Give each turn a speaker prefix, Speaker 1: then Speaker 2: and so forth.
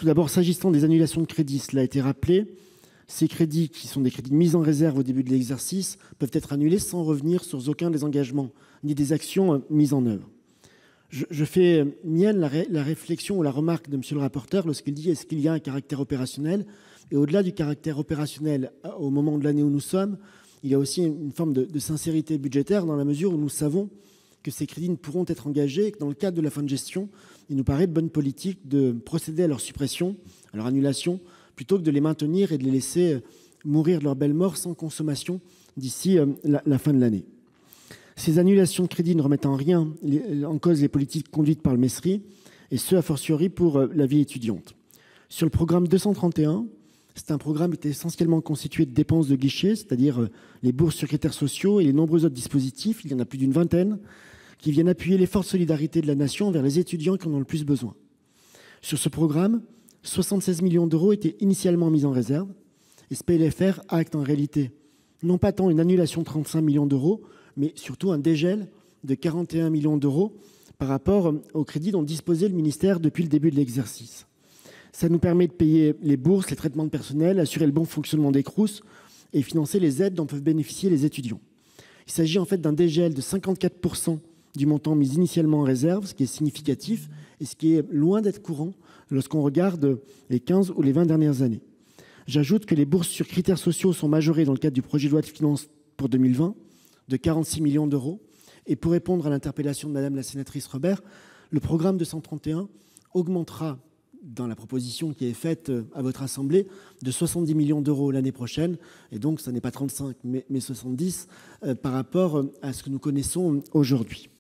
Speaker 1: Tout d'abord, s'agissant des annulations de crédits, cela a été rappelé, ces crédits, qui sont des crédits de mise en réserve au début de l'exercice, peuvent être annulés sans revenir sur aucun des engagements ni des actions mises en œuvre. Je fais mienne la réflexion ou la remarque de monsieur le rapporteur lorsqu'il dit est-ce qu'il y a un caractère opérationnel. Et au-delà du caractère opérationnel, au moment de l'année où nous sommes, il y a aussi une forme de sincérité budgétaire dans la mesure où nous savons que ces crédits ne pourront être engagés et que dans le cadre de la fin de gestion, il nous paraît de bonne politique de procéder à leur suppression, à leur annulation, plutôt que de les maintenir et de les laisser mourir de leur belle mort sans consommation d'ici la fin de l'année. Ces annulations de crédits ne remettent en rien en cause les politiques conduites par le MESRI, et ce, a fortiori pour la vie étudiante. Sur le programme 231, c'est un programme qui est essentiellement constitué de dépenses de guichet, c'est-à-dire les bourses sur critères sociaux et les nombreux autres dispositifs, il y en a plus d'une vingtaine, qui viennent appuyer l'effort de solidarité de la nation vers les étudiants qui en ont le plus besoin. Sur ce programme, 76 millions d'euros étaient initialement mis en réserve, et ce PLFR acte en réalité non pas tant une annulation de 35 millions d'euros, mais surtout un dégel de 41 millions d'euros par rapport au crédit dont disposait le ministère depuis le début de l'exercice. Ça nous permet de payer les bourses, les traitements de personnel, assurer le bon fonctionnement des Crous et financer les aides dont peuvent bénéficier les étudiants. Il s'agit en fait d'un dégel de 54% du montant mis initialement en réserve, ce qui est significatif et ce qui est loin d'être courant lorsqu'on regarde les 15 ou les 20 dernières années. J'ajoute que les bourses sur critères sociaux sont majorées dans le cadre du projet de loi de finances pour 2020 de 46 millions d'euros. Et pour répondre à l'interpellation de Madame la sénatrice Robert, le programme 231 augmentera dans la proposition qui est faite à votre Assemblée de 70 millions d'euros l'année prochaine. Et donc, ce n'est pas 35, mais 70 par rapport à ce que nous connaissons aujourd'hui.